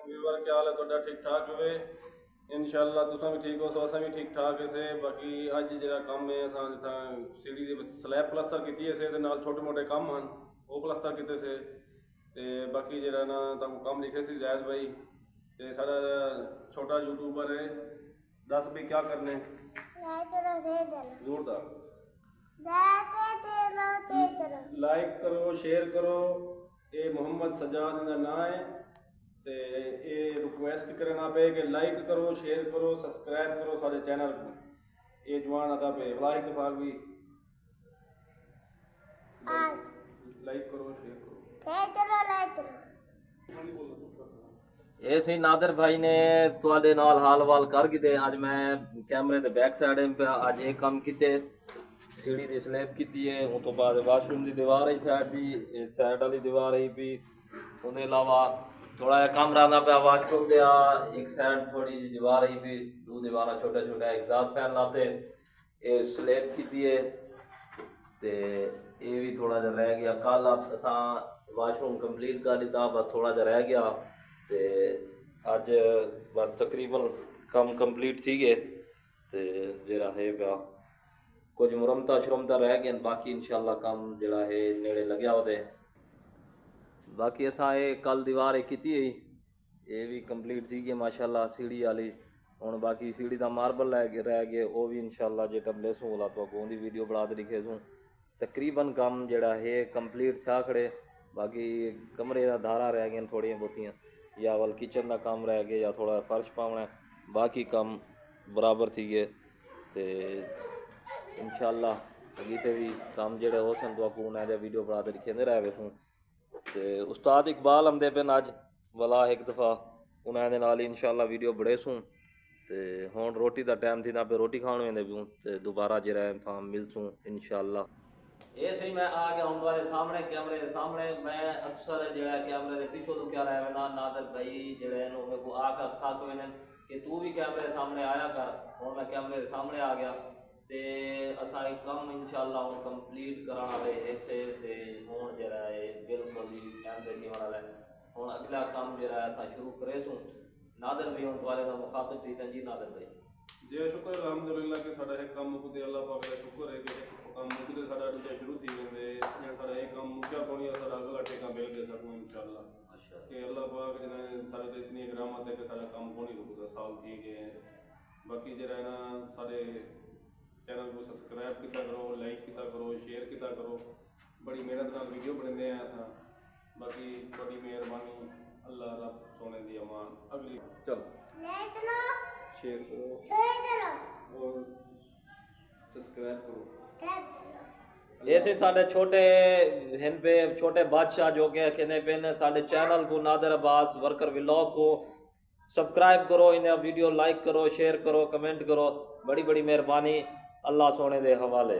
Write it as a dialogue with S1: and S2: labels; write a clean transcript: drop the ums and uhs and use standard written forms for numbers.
S1: Weaver क्या हाल है ਤੁਹਾਡਾ ठीक ठाक ਹੋਵੇ ਇਨਸ਼ਾਅੱਲਾ ਤੁਸੀਂ ਵੀ ਠੀਕ ਹੋ ਸੋ ਅਸੀਂ ਵੀ ਠੀਕ ਠਾਕ ਇਸੇ ਬਾਕੀ ਅੱਜ ਜਿਹੜਾ ਕੰਮ ਹੈ ਅਸਾਂ ਜਿੱਦਾਂ ਸੀੜੀ ਦੇ ਸਲੈਬ ਪਲਸਤਰ ਕੀਤੀ ਇਸੇ ਦੇ ਨਾਲ ਛੋਟੇ ਮੋਟੇ ਕੰਮ ਹਨ ਉਹ ਪਲਸਤਰ ਕੀਤੇ ਸੇ ਤੇ ਬਾਕੀ ਜਿਹੜਾ ਨਾ ਤੁਹਾਨੂੰ ਕੰਮ ਲਿਖੇ ਸੀ ਜ਼ਾਇਦ ਭਾਈ ਤੇ ਸਾਡਾ ਛੋਟਾ ਯੂਟਿਊਬਰ ਹੈ ਦੱਸ ਵੀ ਕੀ ਕਰਨੇ ਜ਼ੋਰਦਾਰ ਲਾइक करो शेयर करो ये मोहम्मद सजाद का नाम है तो ये रिक्वेस्ट करना पे कि लाइक करो शेयर करो सब्सक्राइब करो सारे चैनल को ये जवान आता पे वाहिद इत्तफाक भी लाइक करो शेयर करो
S2: ਇਹ ਸੀ ਨਾਦਰ ਭਾਈ ਨੇ ਤੁਹਾਡੇ ਨਾਲ ਹਾਲ-ਵਾਲ ਕਰ ਕਿਤੇ ਅੱਜ ਮੈਂ ਕੈਮਰੇ ਦੇ ਬੈਕ ਸਾਈਡ पे ਅੱਜ ਇਹ ਕੰਮ ਕੀਤੇ सीढ़ी की स्लैब की है उस तो बाद वाशरूम की दीवार ही साइड की साइड वाली दीवार ही भी उनके अलावा थोड़ा जहा कम रहना पाया वाशरूम के एक साइड थोड़ी जी दीवार ही भी दो दीवार छोटा छोटा एग्जॉस्ट फैन लाते ये स्लैब की है तो ये भी थोड़ा जहा रह गया कल असा वाशरूम कंप्लीट कर दिता बस थोड़ा जहा रह गया तो अज बस तकरीबन काम कंप्लीट थी गए तो जरा है पाया कुछ मुरम्मता शुरमता रह गए बाकी इंशाल्लाह काम जड़ा है नेड़े लग्या होते बाकी असा ये कल दीवार की ये भी कंप्लीट थी गई माशाल्लाह सीढ़ी वाली हुण बाकी सीढ़ी का मार्बल रह गए वो भी इंशाल्लाह जो टबले सूँ ला तो उनकी वीडियो बना के दिखे सूँ तकरीबन काम जड़ा है कंप्लीट था खड़े बाकी कमरे का धारा रह गए थोड़िया बहुतियाँ या वल किचन का काम रह गया या थोड़ा फर्श पावना बाकी काम बराबर थी गए तो इंशाअल्लाह अगीते भी काम जेड़े हो सन तो आपको उन्हें वीडियो बना के दिखेंदे रहे सूँ तो उस्ताद इकबाल आंदे पे अज वाला एक दफ़ा उन्हें नाल इंशाअल्लाह वीडियो बड़े सूँ तो हुण रोटी का टाइम थी ना पे रोटी खाने वेंदे पियूँ तो दोबारा जरा फार्म मिल सूँ इंशाअल्लाह ये सही मैं आ गया हूँ तुम्हारे सामने कैमरे के सामने मैं अक्सर जो कैमरे के पीछे तो क्या रहा है नादर भाई जो मेरे को आकर थक वे कि तू भी कैमरे के सामने आया कर हूँ मैं कैमरे के सामने आ गया ते असा एक कम इंशाअल्लाह हूँ कंप्लीट कराने वाले ऐसे ते हूँ जरा है बिल्कुल ही टाइम दे थी वाला हूँ अगला काम जरा असा शुरू करे सूँ नादर भाई हूँ तुम्हारे ना मुखातब थी जी नादर भाई
S1: जी शुक्र अलहमदुलिल्लाह कि साडा एक काम मुकदे अल्लाह पाक दा शुक्र है कि काम मुकदे साडा दूजा शुरू थी वेंदे साडा एक काम मुक्या कोनी साडा अगला टेका मिल गया सकूं इंशाअल्लाह अच्छा कि अल्लाह पाक जने साडे ते इतनी रहमत है कि साडा काम कोनी रुकदा साल थी गए बाकी जरा ना साडे चैनल को सब्सक्राइब किया करो लाइक किया करो शेयर किया करो बड़ी मेहनत नाल वीडियो बनाते हैं असा बाकी बड़ी मेहरबानी अल्लाह रब सोने दी अमान अगली चलो शेयर करो और सब्सक्राइब करो
S2: ये थे साढ़े छोटे हिन पे छोटे बादशाह जो कि कहने पे साढ़े चैनल को नादर अब्बास वर्कर व्लॉग को सब्सक्राइब करो इन्हें वीडियो लाइक करो शेयर करो कमेंट करो बड़ी बड़ी मेहरबानी अल्लाह सोने दे हवाले।